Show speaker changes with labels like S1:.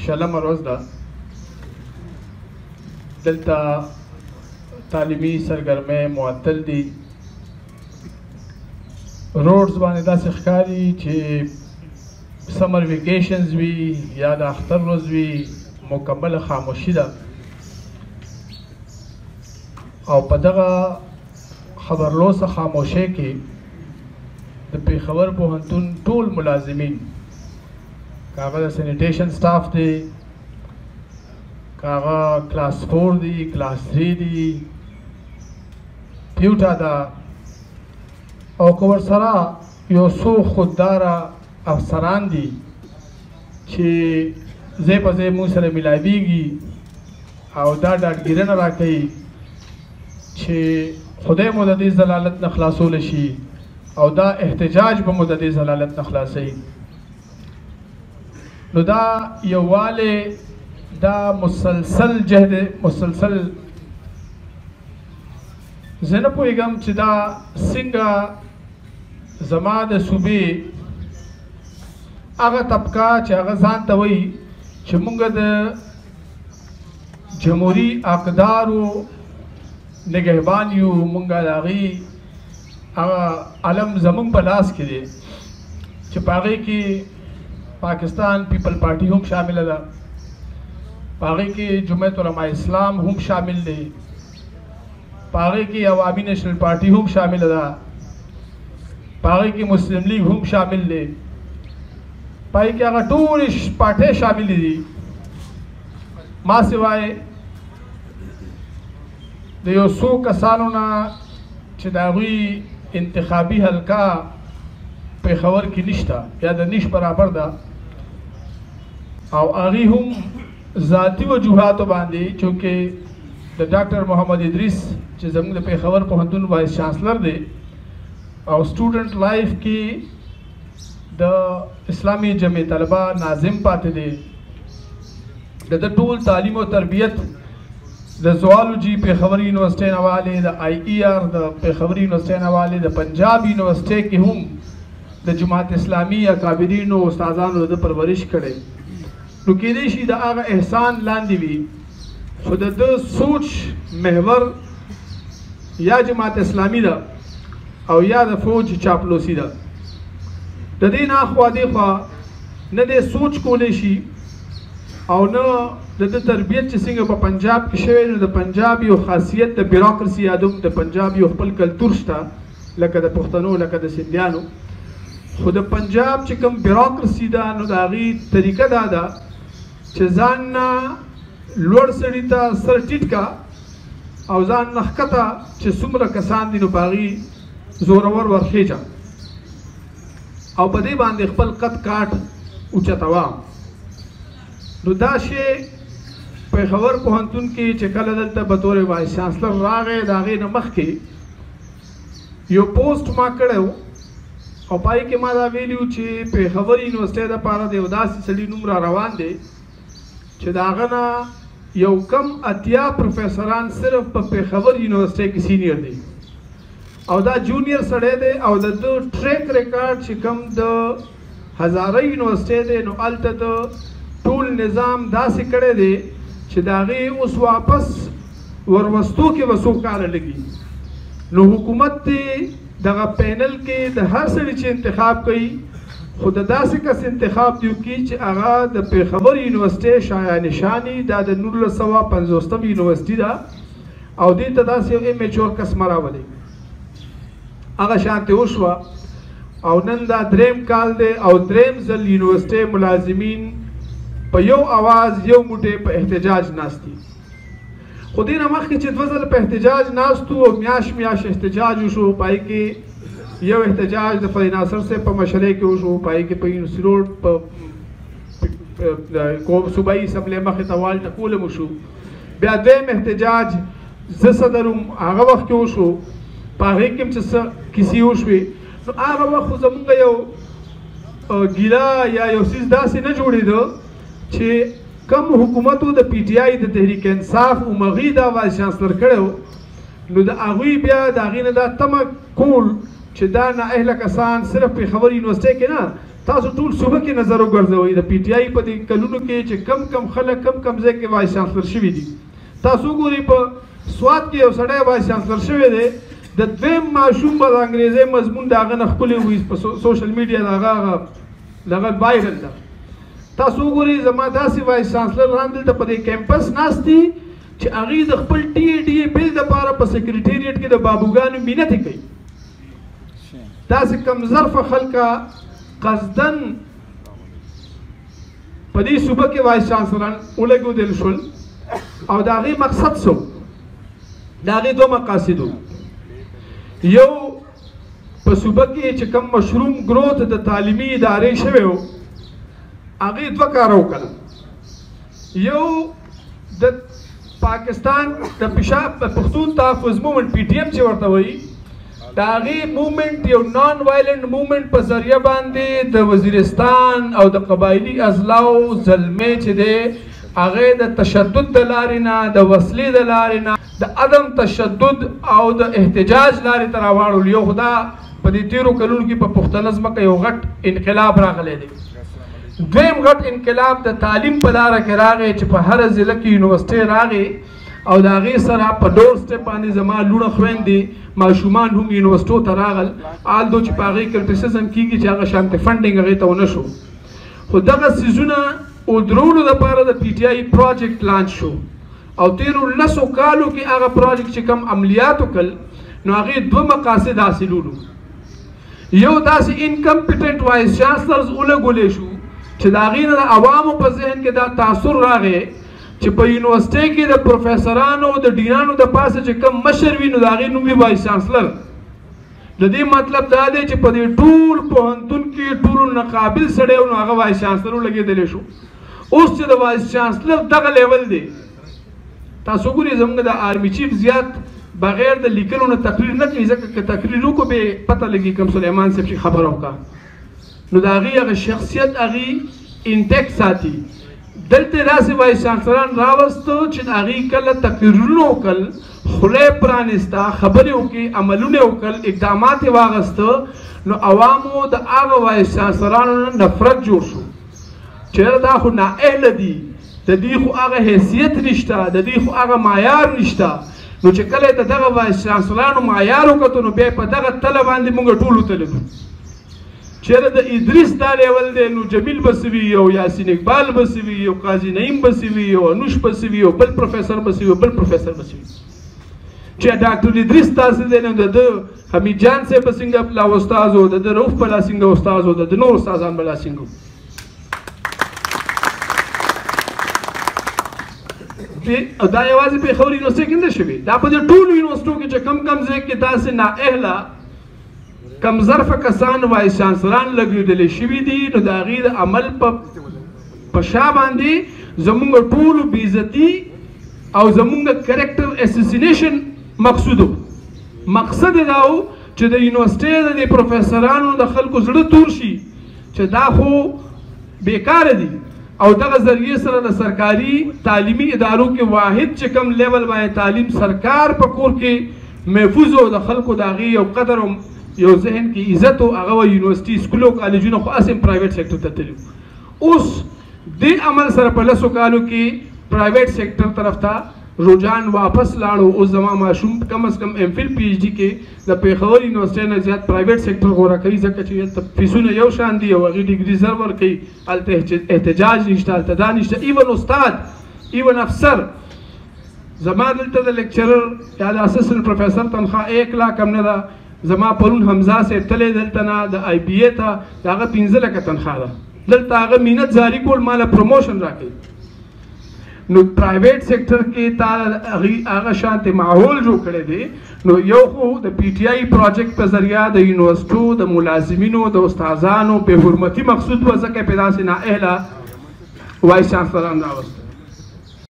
S1: شلمه ورځ ده. دلته تعلیمي سرګرمۍ معطل دي. روډز باندې داسې ښکاري چې سمر ویکیشنز وي یا د اختر ورځ وي، مکمله خاموشي ده. او په دغه خبرلوسه خاموشۍ کې د پېښور پوهنتون ټول ملازمین، که هغه د سینیټیشن سټاف دی، که هغه کلاس 4 دی، کلاس 3 دی، پیوټا ده، او که ورسره یو څو خودداره افسران دي چې ځای په ځای موږ سره ملاویږي او دا ډاډګیرنه راکوي چې خدای مو د دې ضلالت نه خلاصولی شي او دا احتجاج به مو د دې ضلالت نه خلاصوي. نو دا یووالی، دا مسلسل جهد، مسلسل زه نه پوهېږم چې دا څنګه زما د صوبې هغه طبقه چې هغه ځان ته وایي چې موږ د جمهوري اقدارو نگهبان یو، موږ د هغې هغه علم زموږ په لاس کې دی چې په هغې کې پاکستان پیپل پارټي هم شامله ده، په هغې کې جمعیت علماء اسلام هم شامل دی، په هغې کې عوامي نیشنل پارټي هم شامله ده، په هغې کې مسلم لیگ هم شامل دی، په هغې کې هغه ټولې پارټۍ شاملې دي. ما سوای د یو څو کسانو نه چې د هغوی انتخابي حلقه پېښور کې نشته یا د نش برابر ده، او هغې هم ذاتي وجوهاتو باندې، چونکې د ډاکټر محمد ادریس چې زموږ د پېښور پوهنتون وایس چانسلر دی او سټوډنټ لایف کې د اسلامي جمعیت طلبه ناظم پاتې دی، د ټول تعلیم او تربیت د زوالوجي پېښور یونیورسټۍ نه والې، د آی ای آر د پېښور یونیورسټۍ نه والې، د پنجاب یونیورسټۍ کې هم د جماعت اسلامي اکابرینو استادانو د پرورش کړی. نو کېدای شي د هغه احسان لاندې وي، خو د ده سوچ محور یا جماعت اسلامي ده او یا د فوج چاپلوسي ده. د دې نه اخوا دېخوا نه دی سوچ کولی شي او نه د ده تربیت چې څنګه په پنجاب کې شوی، نو د پنجاب یو خاصیت د بیروکرسي یا د پنجاب یو خپل کلتور شته، لکه د پښتنو، لکه د سندیانو. خو د پنجاب چې کوم بیروکرسي ده، نو د هغې طریقه دا ده چې ځان نه لوړ سړي ته سر ټیټ کا او ځان نه ښکته چې څومره کسان دي نو په هغې زورور ورخېجه او په دې باندې خپل قد کاټ اوچتوه. نو دا شی پېښور پوهنتون کې چې کله دلته به طور وایس چانسلر راغی، د هغې نه مخکې یو پوسټ ما کړی و او په هغې کې ما دا ویلي و چې پېښور یونیورسټۍ دپاره د یو داسې سړي نوم را روان دی چې د هغه نه یو کم 80 پروفیسران صرف په پېښور یونیورسټۍ کې سینیر دی او دا جونیر سړی دی او د ده ټریک ریکارډ چې کوم د هزاره یونیورسټۍ دی، نو هلته د ټول نظام داسې کړی دی چې د هغې اوس واپس وروستو کې به څو کاله لګي. نو حکومت دی دغه پینل کې د هر سړي چې انتخاب کوي، خو د داسې کس انتخاب دی وکړي چې هغه د پېښور یونیورسټۍ شایع نشاني، دا د 1950 یونیورسټي ده او دې ته داسې یو امیچور کس مه راولئ. هغه شانتې وشوه او نن دا 3م کال دی او 3م ځل یونیورسټۍ ملازمین په یو اواز یو موټی په احتجاج ناست دي. خو دې نه مخکې چې 2 ځله په احتجاج ناست وو او میاشت احتجاج وشو، په هغې کې یو احتجاج د فضل ناصر صاحب په مشرۍ کې وشو، په هغې کې په یونیورسټي روډ په صوبایي اسمبلۍ مخې ته وال ټکوله وشو. بیا 2م احتجاج زه صدر وم، هغه وخت کې وشو، په هغې کې هم چې څه کیسې وشوې. نو هغه وخت خو زمونږ یو ګیله یا یو څیز داسې نه جوړېده چې کم حکومتو د پی ټي آی د تحریک انصاف عمغي دا وایس چانسلر کړی و، نو د هغوی بیا د هغې نه دا تمه کول چې دا نااهله کسان صرف پېښور یونیورسټۍ کې نه، تاسو ټول صوبه کې نظر وګرځوئ د پی ټی آی په دې کلونو کې چې کم خلک کم ځای کې وایس چانسلر شوي دي. تاسو ګورئ په سوات کې یو سړی وایس چانسلر شوی دی، د دویم ماشوم به د انګریزي مضمون د هغه نه ښکلی وي په سوشل میډیا د هغه وایرل ده. تاسو وګورئ زما داسې وایس چانسلران دلته په دې کیمپس ناست دي چې هغوی د خپل ټي اې ډي اې بل دپاره په سیکریټریټ کې د بابوګانو مینتې کوي. داسې کم ظرفه خلکه قصدن په دې صوبه کې وایس چانسلران ولګېدل شول او د هغې مقصد څه و؟ د هغې دوه مقاصد وو. یو په صوبه کې چې کوم مشروم ګروت د تعلیمي ادارې شوی و هغې دوه کاره وکړل. یو د پاکستان د پښتون تحفظ مومنټ پی ټي ایم چې ورته وایي د هغې مومنټ یو نان وایلنټ مومنټ په ذریعه باندې د وزیرستان او د قبایلي اضلاعو زلمې چې دی هغې د تشدد د لارې نه د وسلې د لارې نه د عدم تشدد او د احتجاج لارې ته راواړول. یو خو دا په دې تېرو کلونو کې په پښتنه ځمکه یو غټ انقلاب راغلی دی. دویم غټ انقلاب د تعلیم په لاره کې راغی چې په هره ضلع کې یونیورسټۍ راغې او د هغې سره په ډور سټپ باندې زما لوڼه خویندې ماشومان هم یونیورسټو ته راغل، آلدو چې په هغې کرټیسزم کېږي چې هغه شانتې فنډینګ هغې ته ونه شو. خو دغه څیزونه ودرولو دپاره د پی ټي آی پروجیکټ لانچ شو او تېرو 10 کالو کې هغه پروجیکټ چې کوم عملیات وکړل نو هغې دوه مقاصد حاصلولو. یو داسې انکمپیټنټ وایس چانسلرز ولګولی شو چې د هغې نه د عوامو په ذهن کې دا تاثر راغی چې په یونیورسټۍ کې د پروفیسرانو د ډینانو د پاسه چې کم مشر وي نو د هغې نوم وي وایس چانسلر. د دې مطلب دا دی چې په دې ټول پوهنتون کې ټولو ناقابل سړی و نو هغه وایس چانسلر ولګېدلی شو. اوس چې د وایس چانسلر دغه لیول دی تاسو ګورئ زموږ د آرمي چیف زیات بغیر د لیکلو نه تقریر نه کوي ځکه که تقریر وکړو بې پته لګي کوم سلیمان صاحب چې خبره وکړه نو د هغې هغه شخصیت هغې انټیک ساتي. دلته داسې وایس چانسلران راوستو چې د هغې کله تقریرونه وکړل، خوله یې پرانېسته، خبرې وکړې، عملونه یې وکړل، اقدامات یې واخیسته نو عوامو د هغه وایس چانسلرانو نه نفرت جوړ شو چې دا خو نااهله دي، د دې خو هغه حیثیت نشته، د دې خو هغه معیار نشته. نو چې کله د دغه وایس چانسلرانو معیار وکتو نو بیا په دغه تله باندې موږ ټول وتللو. چېرې د ادریس دا لیول دی نو جمیل به څه وي او یاسین اقبال به څه وي او قاضي نعیم به څه وي او انوش به څه وي او بل پروفیسر به څه وي او بل پروفیسر به څه وي. چې ډاکټر ادریس داسې دی نو د ده حمید جان صاحب به څنګه لا استاد و، د ده رؤف به لا څنګه استاد و، د ده نور استادان به لا څنګه. دا یوازې پېښور یونیورسټۍ کې نه شوي، دا په دې ټولو یونیورسټو کې چې کم ځای کې داسې نااهله کم ظرفه کسان وایس چانسلران لګېدلی شوي دي نو د هغې د عمل په شا باندې زموږ ټولو بېعزتي او زموږ کریکټر اسیسینیشن مقصود و. مقصد یې دا و چې د یونیورسټۍ د دې پروفیسرانو د خلکو زړه تور شي چې دا خو بیکاره دي او دغه ذریعې سره د سرکاري تعلیمي ادارو کې واحد چې کوم لیول باندې تعلیم سرکار په کور کې محفوظ و د خلکو د هغې یو قدر یو ذهن کې عزت و هغه و یونیورسټي سکولو کالجونه خو هسې پرایویټ سیکټر ته تللي. اوس دې عمل سره په 10 کالو کې پرایویټ سیکټر طرف ته رجحان واپس لاړو. اوس زما ماشوم کم از کم ایم فل پی ایچ ډي کې د پېښور یونیورسټۍ نه زیات پرایویټ سیکټر غوره کوي ځکه چې هلته فیسونه یو شان دي او هغې ډګري زر ورکوي، هلته احتجاج نشته، هلته دا نشته. ایون استاد ایون افسر زما دلته د لیکچرر یا د اسسټنټ پروفیسر تنخواه 1 لاک هم نه ده. زما پرون حمزه صاحب تللی دلته نه د آی بي اے ته د هغه 15 لکه تنخواه ده، دلته هغه مینت جاري کول ماله پروموشن راکوي. نو پرایویټ سیکټر کې تا هغه شانتې ماحول جوړ کړی دی. نو یو خو د پی ټي آی پروجیکټ په ذریعه د یونیورسټو د ملازمینو د استادانو بې حرمتي مقصود و ځکه یې په داسې نااهله وایس چانسلران راوستل.